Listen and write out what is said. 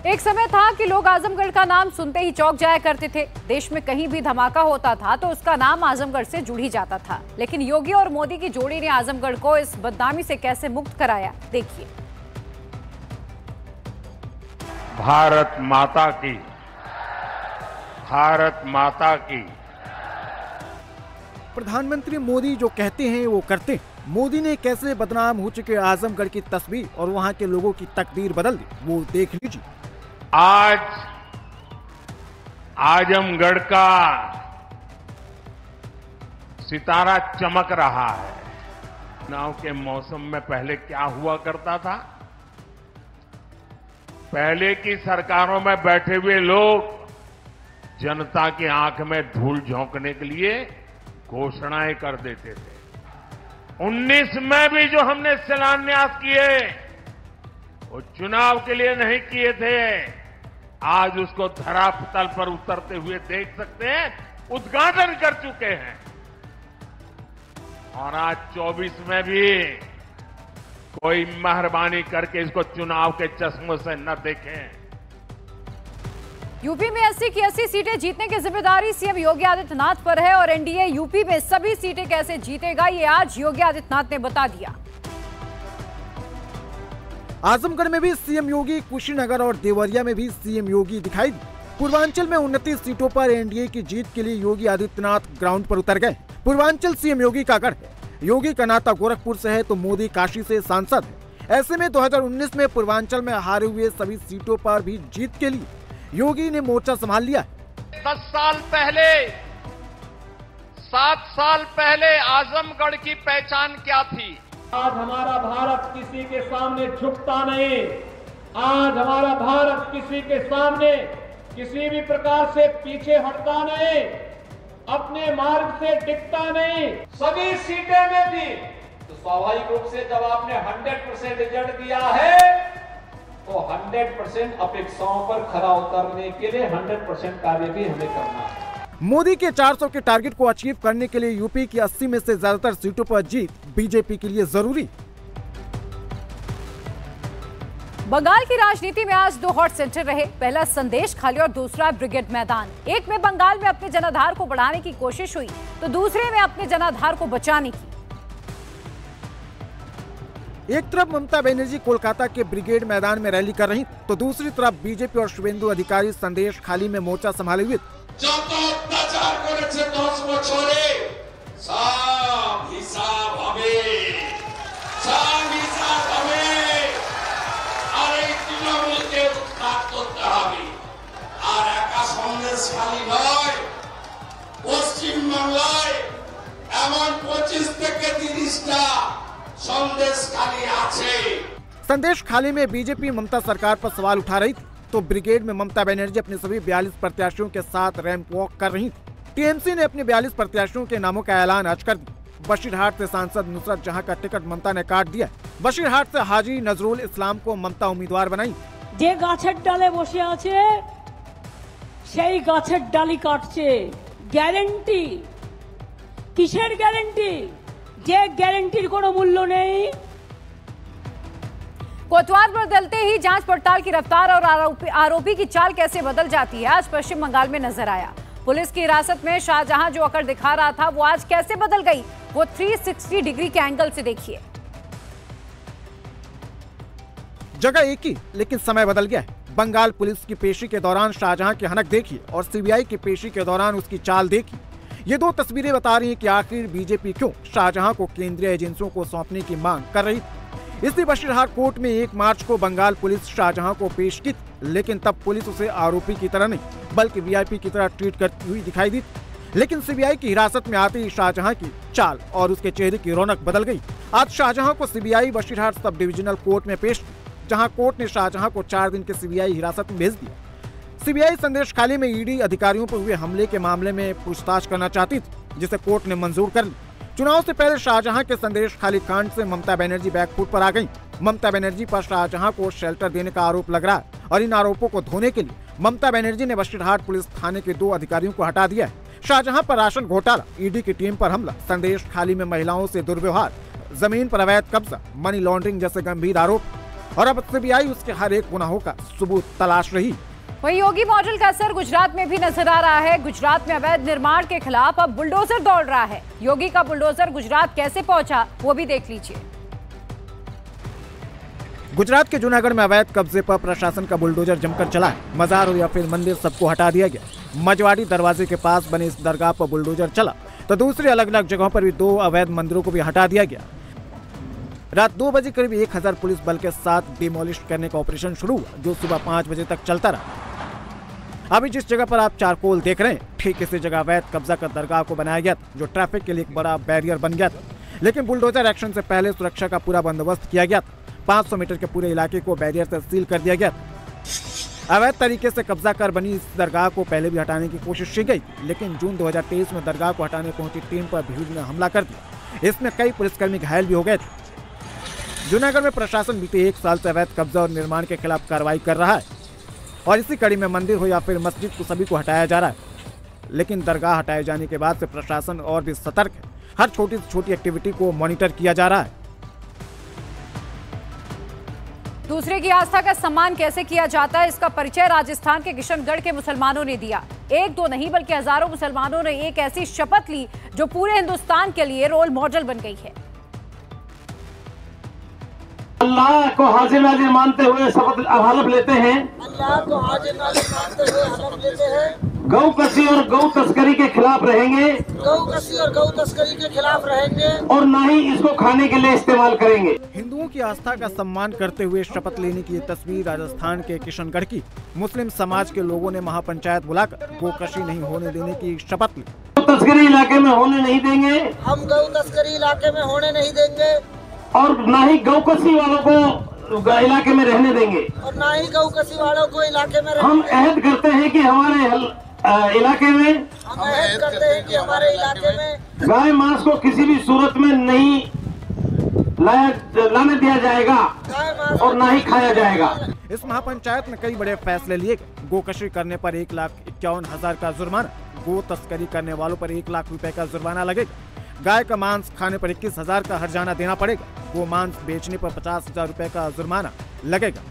एक समय था कि लोग आजमगढ़ का नाम सुनते ही चौंक जाया करते थे। देश में कहीं भी धमाका होता था तो उसका नाम आजमगढ़ से जुड़ ही जाता था। लेकिन योगी और मोदी की जोड़ी ने आजमगढ़ को इस बदनामी से कैसे मुक्त कराया, देखिए। भारत माता की, भारत माता की। प्रधानमंत्री मोदी जो कहते हैं वो करते हैं। मोदी ने कैसे बदनाम हो चुके आजमगढ़ की तस्वीर और वहां के लोगों की तकदीर बदल दी, वो देख लीजिए। आज आजमगढ़ का सितारा चमक रहा है। चुनाव के मौसम में पहले क्या हुआ करता था? पहले की सरकारों में बैठे हुए लोग जनता की आंख में धूल झोंकने के लिए घोषणाएं कर देते थे। 19 में भी जो हमने शिलान्यास किए वो चुनाव के लिए नहीं किए थे। आज उसको धरातल पर उतरते हुए देख सकते हैं, उद्घाटन कर चुके हैं। और आज 24 में भी कोई मेहरबानी करके इसको चुनाव के चश्मों से न देखें। यूपी में 80 की 80 सीटें जीतने की जिम्मेदारी सीएम योगी आदित्यनाथ पर है और एनडीए यूपी में सभी सीटें कैसे जीतेगा, ये आज योगी आदित्यनाथ ने बता दिया। आजमगढ़ में भी सीएम योगी, कुशीनगर और देवरिया में भी सीएम योगी दिखाई दी। पूर्वांचल में 29 सीटों पर एनडीए की जीत के लिए योगी आदित्यनाथ ग्राउंड पर उतर गए। पूर्वांचल सीएम योगी का गढ़ है। योगी का नाता गोरखपुर से है तो मोदी काशी से सांसद है। ऐसे में 2019 में पूर्वांचल में हारे हुए सभी सीटों पर भी जीत के लिए योगी ने मोर्चा संभाल लिया। 10 साल पहले, 7 साल पहले आजमगढ़ की पहचान क्या थी? आज हमारा भारत किसी के सामने झुकता नहीं। आज हमारा भारत किसी के सामने किसी भी प्रकार से पीछे हटता नहीं, अपने मार्ग से डिगता नहीं। सभी सीटें में थी तो स्वाभाविक रूप से जब आपने 100% रिजल्ट दिया है तो 100% अपेक्षाओं पर खरा उतरने के लिए 100% कार्य भी हमें करना है। मोदी के 400 के टारगेट को अचीव करने के लिए यूपी की 80 में से ज्यादातर सीटों पर जीत बीजेपी के लिए जरूरी। बंगाल की राजनीति में आज 2 हॉट सेंटर रहे। पहला संदेश खाली और दूसरा ब्रिगेड मैदान। एक में बंगाल में अपने जनाधार को बढ़ाने की कोशिश हुई तो दूसरे में अपने जनाधार को बचाने की। एक तरफ ममता बनर्जी कोलकाता के ब्रिगेड मैदान में रैली कर रही तो दूसरी तरफ बीजेपी और शुभेंदु अधिकारी संदेश खाली में मोर्चा संभाले हुए। पश्चिम बांग्लाय एमन 25 থেকে 30টা संदेश खाली में बीजेपी ममता सरकार पर सवाल उठा रही थी तो ब्रिगेड में ममता बनर्जी अपने सभी 42 प्रत्याशियों के साथ रैंप वॉक कर रही थी। टीएमसी ने अपने 42 प्रत्याशियों के नामों का ऐलान आज कर दिया। बशीरहाट से सांसद नुसरत जहां का टिकट ममता ने काट दिया। बशीरहाट से हाजी नजरुल इस्लाम को ममता उम्मीदवार बनाई। जे गाछेर डाले बसे आछे सेई गाछेर डाली काटছে। গ্যারান্টি কিসের গ্যারান্টি? যে গ্যারান্টির কোনো মূল্য নেই। कोतवाल पर बदलते ही जांच पड़ताल की रफ्तार और आरोपी की चाल कैसे बदल जाती है, आज पश्चिम बंगाल में नजर आया। पुलिस की हिरासत में शाहजहां जो अकड़ दिखा रहा था वो आज कैसे बदल गई, वो 360 डिग्री के एंगल से देखिए। जगह एक ही लेकिन समय बदल गया है। बंगाल पुलिस की पेशी के दौरान शाहजहां की हनक देखिए और सीबीआई की पेशी के दौरान उसकी चाल देखिए। ये 2 तस्वीरें बता रही हैं कि आखिर बीजेपी क्यों शाहजहां को केंद्रीय एजेंसियों को सौंपने की मांग कर रही थी। इसी बशीरहाट कोर्ट में 1 मार्च को बंगाल पुलिस शाहजहां को पेश की, लेकिन तब पुलिस उसे आरोपी की तरह नहीं बल्कि वीआईपी की तरह ट्रीट करती हुई दिखाई दी। लेकिन सीबीआई की हिरासत में आते ही शाहजहां की चाल और उसके चेहरे की रौनक बदल गई। आज शाहजहां को CBI Basirhat sub divisional court में पेश, जहां कोर्ट ने शाहजहां को 4 दिन के सीबीआई हिरासत में भेज दिया। सीबीआई संदेश खाली में ईडी अधिकारियों पर हुए हमले के मामले में पूछताछ करना चाहती थी, जिसे कोर्ट ने मंजूर कर ली। चुनाव से पहले शाहजहां के संदेश खाली कांड से ममता बनर्जी बैकफुट पर आ गई। ममता बनर्जी पर शाहजहां को शेल्टर देने का आरोप लग रहा है और इन आरोपों को धोने के लिए ममता बनर्जी ने बशीरहाट पुलिस थाने के 2 अधिकारियों को हटा दिया है। शाहजहां पर राशन घोटाला, ईडी की टीम पर हमला, संदेश खाली में महिलाओं से दुर्व्यवहार, जमीन पर अवैध कब्जा, मनी लॉन्ड्रिंग जैसे गंभीर आरोप। और अब सीबीआई उसके हर एक गुनाहों का सबूत तलाश रही। वहीं योगी मॉडल का असर गुजरात में भी नजर आ रहा है। गुजरात में अवैध निर्माण के खिलाफ अब बुलडोजर दौड़ रहा है। योगी का बुलडोजर गुजरात कैसे पहुंचा वो भी देख लीजिए। गुजरात के जूनागढ़ में अवैध कब्जे पर प्रशासन का बुलडोजर जमकर चला है। मजार या फिर मंदिर सबको हटा दिया गया। मजवाड़ी दरवाजे के पास बने इस दरगाह पर बुलडोजर चला तो दूसरी अलग अलग जगहों पर भी 2 अवैध मंदिरों को भी हटा दिया गया। रात 2 बजे करीब 1000 पुलिस बल के साथ डिमोलिश करने का ऑपरेशन शुरू हुआ, जो सुबह 5 बजे तक चलता रहा। अभी जिस जगह पर आप चारकोल देख रहे हैं, ठीक इसी जगह अवैध कब्जा कर दरगाह को बनाया गया था, जो ट्रैफिक के लिए एक बड़ा बैरियर बन गया था। लेकिन बुलडोजर एक्शन से पहले सुरक्षा का पूरा बंदोबस्त किया गया था। 500 मीटर के पूरे इलाके को बैरियर से सील कर दिया गया था। अवैध तरीके से कब्जा कर बनी इस दरगाह को पहले भी हटाने की कोशिश की गई, लेकिन जून 2023 में दरगाह को हटाने पहुंची टीम पर भीड़ ने हमला कर दिया। इसमें कई पुलिसकर्मी घायल भी हो गए थे। जूनागढ़ में प्रशासन बीते 1 साल से अवैध कब्जा और निर्माण के खिलाफ कार्रवाई कर रहा है और इसी कड़ी में मंदिर हो या फिर मस्जिद को सभी को हटाया जा रहा है। लेकिन दरगाह हटाए जाने के बाद से प्रशासन और भी सतर्क है। हर छोटी से छोटी एक्टिविटी को मॉनिटर किया जा रहा है। दूसरे की आस्था का सम्मान कैसे किया जाता है, इसका परिचय राजस्थान के किशनगढ़ के मुसलमानों ने दिया। 1-2 नहीं बल्कि हजारों मुसलमानों ने एक ऐसी शपथ ली जो पूरे हिंदुस्तान के लिए रोल मॉडल बन गई है। अल्लाह को हाजिर नाजिर मानते हुए शपथ हलफ लेते हैं। अल्लाह को हाजिर नाजिर मानते हुए हलफ लेते हैं। गौ कसी और गौ तस्करी के खिलाफ रहेंगे। गौ कसी और गौ तस्करी के खिलाफ रहेंगे और न ही इसको खाने के लिए इस्तेमाल करेंगे। हिंदुओं की आस्था का सम्मान करते हुए शपथ लेने की ये तस्वीर राजस्थान के किशनगढ़ की। मुस्लिम समाज के लोगों ने महापंचायत बुलाकर गोकशी नहीं होने देने की शपथ ली। तस्करी इलाके में होने नहीं देंगे। हम गौ तस्करी इलाके में होने नहीं देंगे और न ही गौकसी वालों को इलाके में रहने देंगे। और ना ही गौकसी वालों को इलाके में हम अहद करते हैं कि हमारे इलाके में हमारे इलाके में गाय मांस को किसी भी सूरत में नहीं लाने दिया जाएगा और ना ही खाया जाएगा। इस महापंचायत में कई बड़े फैसले लिए गए। गोकशी करने पर 1,51,000 का जुर्माना, गो तस्करी करने वालों पर 1 लाख रुपए का जुर्माना लगेगा। गाय का मांस खाने पर 21,000 का हर्जाना देना पड़ेगा। गो मांस बेचने पर 50,000 रुपए का जुर्माना लगेगा।